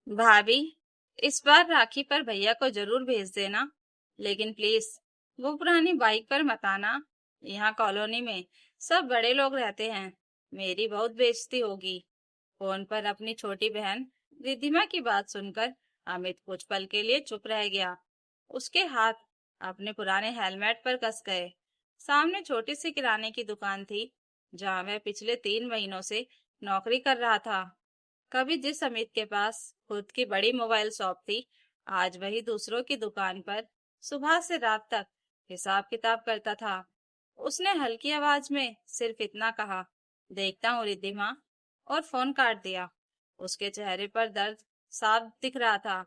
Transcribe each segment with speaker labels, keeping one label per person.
Speaker 1: भाभी, इस बार राखी पर भैया को जरूर भेज देना, लेकिन प्लीज वो पुरानी बाइक पर मत आना। यहाँ कॉलोनी में सब बड़े लोग रहते हैं, मेरी बहुत बेइज्जती होगी। फोन पर अपनी छोटी बहन रिद्धिमा की बात सुनकर अमित कुछ पल के लिए चुप रह गया। उसके हाथ अपने पुराने हेलमेट पर कस गए। सामने छोटी सी किराने की दुकान थी, जहाँ वह पिछले 3 महीनों से नौकरी कर रहा था। कभी जिस अमित के पास खुद की बड़ी मोबाइल शॉप थी, आज वही दूसरों की दुकान पर सुबह से रात तक हिसाब किताब करता था। उसने हल्की आवाज में सिर्फ इतना कहा, देखता हूँ रिद्धिमा, और फोन काट दिया। उसके चेहरे पर दर्द साफ दिख रहा था।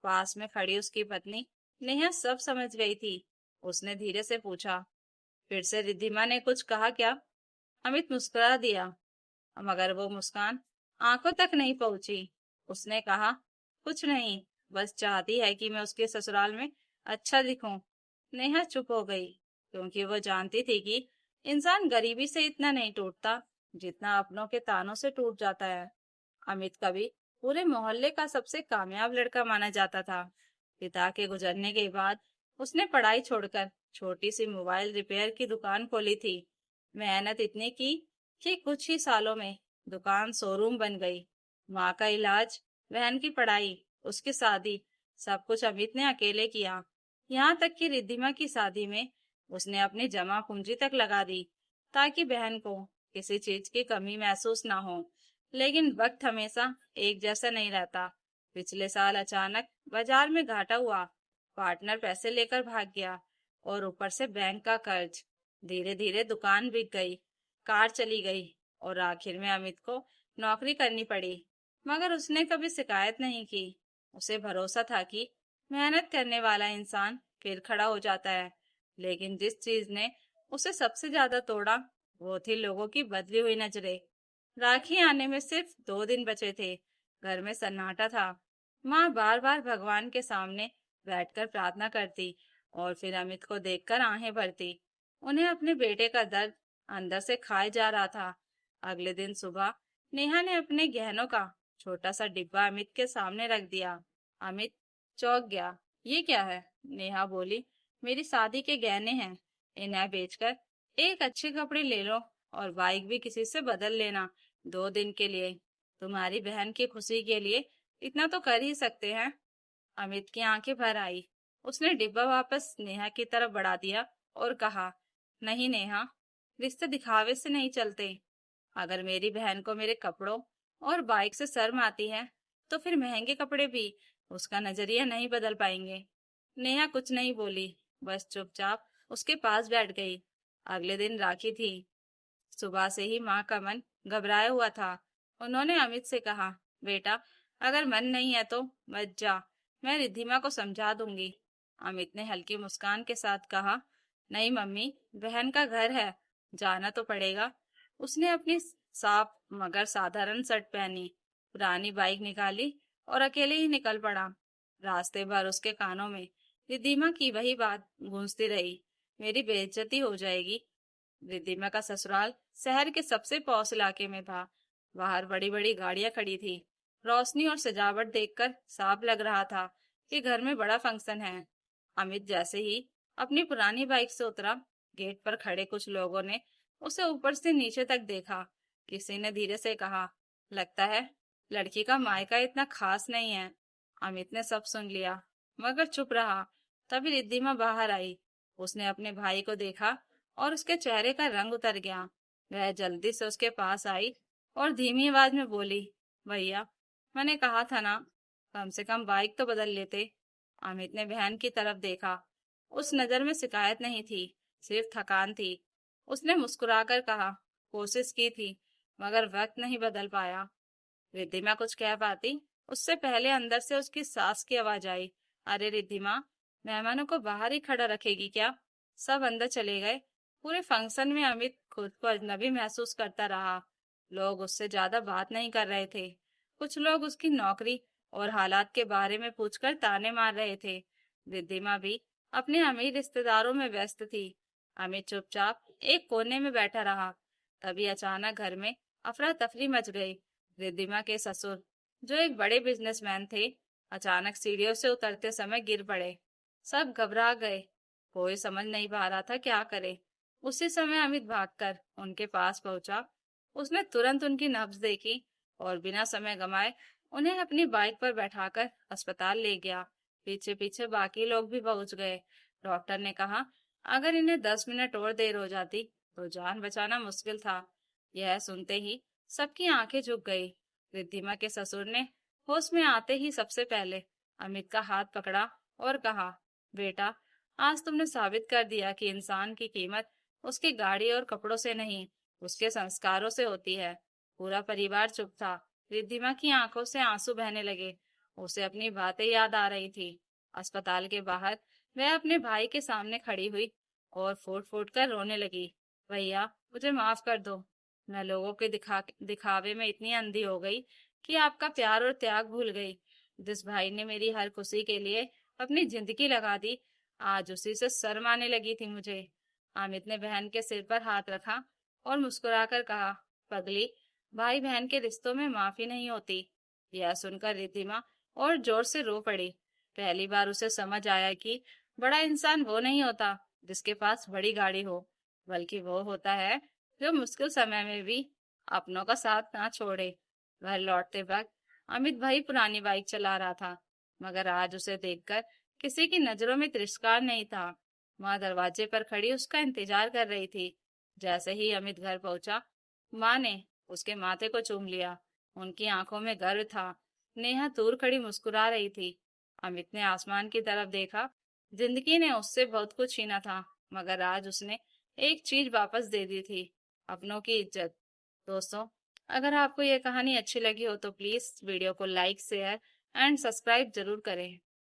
Speaker 1: पास में खड़ी उसकी पत्नी नेहा सब समझ गई थी। उसने धीरे से पूछा, फिर से रिद्धिमा ने कुछ कहा क्या? अमित मुस्कुरा दिया, मगर वो मुस्कान आंखों तक नहीं पहुंची। उसने कहा, कुछ नहीं, बस चाहती है कि मैं उसके ससुराल में अच्छा दिखूं। नेहा चुप हो गई, क्योंकि वो जानती थी कि इंसान गरीबी से इतना नहीं टूटता जितना अपनों के तानों से टूट जाता है। अमित कभी पूरे मोहल्ले का सबसे कामयाब लड़का माना जाता था। पिता के गुजरने के बाद उसने पढ़ाई छोड़कर छोटी सी मोबाइल रिपेयर की दुकान खोली थी। मेहनत इतनी की कि कुछ ही सालों में दुकान शोरूम बन गई। माँ का इलाज, बहन की पढ़ाई, उसकी शादी, सब कुछ अमित ने अकेले किया। यहाँ तक कि रिद्धिमा की शादी में उसने अपनी जमा पूंजी तक लगा दी, ताकि बहन को किसी चीज की कमी महसूस ना हो। लेकिन वक्त हमेशा एक जैसा नहीं रहता। पिछले साल अचानक बाजार में घाटा हुआ, पार्टनर पैसे लेकर भाग गया, और ऊपर से बैंक का कर्ज। धीरे धीरे दुकान बिक गई, कार चली गई, और आखिर में अमित को नौकरी करनी पड़ी। मगर उसने कभी शिकायत नहीं की। उसे भरोसा था कि मेहनत करने वाला इंसान फिर खड़ा हो जाता है। लेकिन जिस चीज ने उसे सबसे ज्यादा तोड़ा, वो थी लोगों की बदली हुई नजरें। राखी आने में सिर्फ 2 दिन बचे थे। घर में सन्नाटा था। माँ बार बार भगवान के सामने बैठकर प्रार्थना करती, और फिर अमित को देखकर आहें भरती। उन्हें अपने बेटे का दर्द अंदर से खाए जा रहा था। अगले दिन सुबह नेहा ने अपने गहनों का छोटा सा डिब्बा अमित के सामने रख दिया। अमित चौंक गया। ये क्या है? नेहा बोली, मेरी शादी के गहने हैं। इन्हें बेचकर एक अच्छे कपड़े ले लो, और बाइक भी किसी से बदल लेना, 2 दिन के लिए। तुम्हारी बहन की खुशी के लिए इतना तो कर ही सकते हैं। अमित की आंखें भर आई। उसने डिब्बा वापस नेहा की तरफ बढ़ा दिया और कहा, नहीं नेहा, रिश्ते दिखावे से नहीं चलते। अगर मेरी बहन को मेरे कपड़ों और बाइक से शर्म आती है, तो फिर महंगे कपड़े भी उसका नजरिया नहीं बदल पाएंगे। नेहा कुछ नहीं बोली, बस चुपचाप उसके पास बैठ गई। अगले दिन राखी थी। सुबह से ही माँ का मन घबराया हुआ था। उन्होंने अमित से कहा, बेटा, अगर मन नहीं है तो मत जा, मैं रिद्धिमा को समझा दूंगी। अमित ने हल्की मुस्कान के साथ कहा, नहीं मम्मी, बहन का घर है, जाना तो पड़ेगा। उसने अपनी साफ मगर साधारण शर्ट पहनी, पुरानी बाइक निकाली, और अकेले ही निकल पड़ा। रास्ते भर उसके कानों में रिद्धिमा की वही बात गूंजती रही, मेरी बेइज्जती हो जाएगी। रिद्धिमा का ससुराल शहर के सबसे पौष इलाके में था। बाहर बड़ी बड़ी गाड़ियां खड़ी थी। रोशनी और सजावट देखकर साफ लग रहा था कि घर में बड़ा फंक्शन है। अमित जैसे ही अपनी पुरानी बाइक से उतरा, गेट पर खड़े कुछ लोगों ने उसे ऊपर से नीचे तक देखा। किसी ने धीरे से कहा, लगता है लड़की का मायका इतना खास नहीं है। अमित ने सब सुन लिया, मगर चुप रहा। तभी रिद्धिमा बाहर आई। उसने अपने भाई को देखा, और उसके चेहरे का रंग उतर गया। वह जल्दी से उसके पास आई और धीमी आवाज में बोली, भैया, मैंने कहा था ना, कम से कम बाइक तो बदल लेते। अमित ने बहन की तरफ देखा। उस नजर में शिकायत नहीं थी, सिर्फ थकान थी। उसने मुस्कुराकर कहा, कोशिश की थी, मगर वक्त नहीं बदल पाया। रिद्धिमा कुछ कह पाती, उससे पहले अंदर से उसकी सास की आवाज आई, अरे रिद्धिमा, मेहमानों को बाहर ही खड़ा रखेगी क्या? सब अंदर चले गए। पूरे फंक्शन में अमित खुद को अजनबी महसूस करता रहा। लोग उससे ज्यादा बात नहीं कर रहे थे। कुछ लोग उसकी नौकरी और हालात के बारे में पूछकर ताने मार रहे थे। रिद्धिमा भी अपने अमीर रिश्तेदारों में व्यस्त थी। अमित चुपचाप एक कोने में बैठा रहा। तभी अचानक घर में अफरा तफरी मच गई। रिद्धिमा के ससुर जो एक बड़े बिजनेसमैन थे, अचानक सीढ़ियों से उतरते समय गिर पड़े। सब घबरा गए, कोई समझ नहीं पा रहा था क्या करे। उसी समय अमित भागकर उनके पास पहुंचा। उसने तुरंत उनकी नब्ज देखी और बिना समय गंवाए उन्हें अपनी बाइक पर बैठाकर अस्पताल ले गया। पीछे पीछे बाकी लोग भी पहुंच गए। डॉक्टर ने कहा, अगर इन्हें 10 मिनट और देर हो जाती तो जान बचाना मुश्किल था। यह सुनते ही सबकी आंखें झुक गई। रिद्धिमा के ससुर ने होश में आते ही सबसे पहले अमित का हाथ पकड़ा और कहा, बेटा, आज तुमने साबित कर दिया कि इंसान की कीमत उसकी गाड़ी और कपड़ों से नहीं, उसके संस्कारों से होती है। पूरा परिवार चुप था। रिद्धिमा की आंखों से आंसू बहने लगे। उसे अपनी बातें याद आ रही थी। अस्पताल के बाहर वह अपने भाई के सामने खड़ी हुई और फूट फूट कर रोने लगी। भैया, मुझे माफ कर दो। मैं लोगों के दिखावे में इतनी अंधी हो गई कि आपका प्यार और त्याग भूल गई। जिस भाई ने मेरी हर खुशी के लिए अपनी जिंदगी लगा दी, आज उसी से शर्म आने लगी थी मुझे। अमित ने बहन के सिर पर हाथ रखा और मुस्कुराकर कहा, पगली, भाई बहन के रिश्तों में माफी नहीं होती। यह सुनकर रिद्धिमा और जोर से रो पड़ी। पहली बार उसे समझ आया कि बड़ा इंसान वो नहीं होता जिसके पास बड़ी गाड़ी हो, बल्कि वो होता है जो मुश्किल समय में भी अपनों का साथ ना छोड़े। घर लौटते वक्त अमित भाई पुरानी बाइक चला रहा था, मगर आज उसे देखकर किसी की नजरों में तिरस्कार नहीं था। माँ दरवाजे पर खड़ी उसका इंतजार कर रही थी। जैसे ही अमित घर पहुंचा, माँ ने उसके माथे को चूम लिया। उनकी आंखों में गर्व था। नेहा दूर खड़ी मुस्कुरा रही थी। अमित ने आसमान की तरफ देखा। जिंदगी ने उससे बहुत कुछ छीना था, मगर आज उसने एक चीज वापस दे दी थी, अपनों की इज्जत। दोस्तों, अगर आपको ये कहानी अच्छी लगी हो तो प्लीज वीडियो को लाइक, शेयर एंड सब्सक्राइब जरूर करें।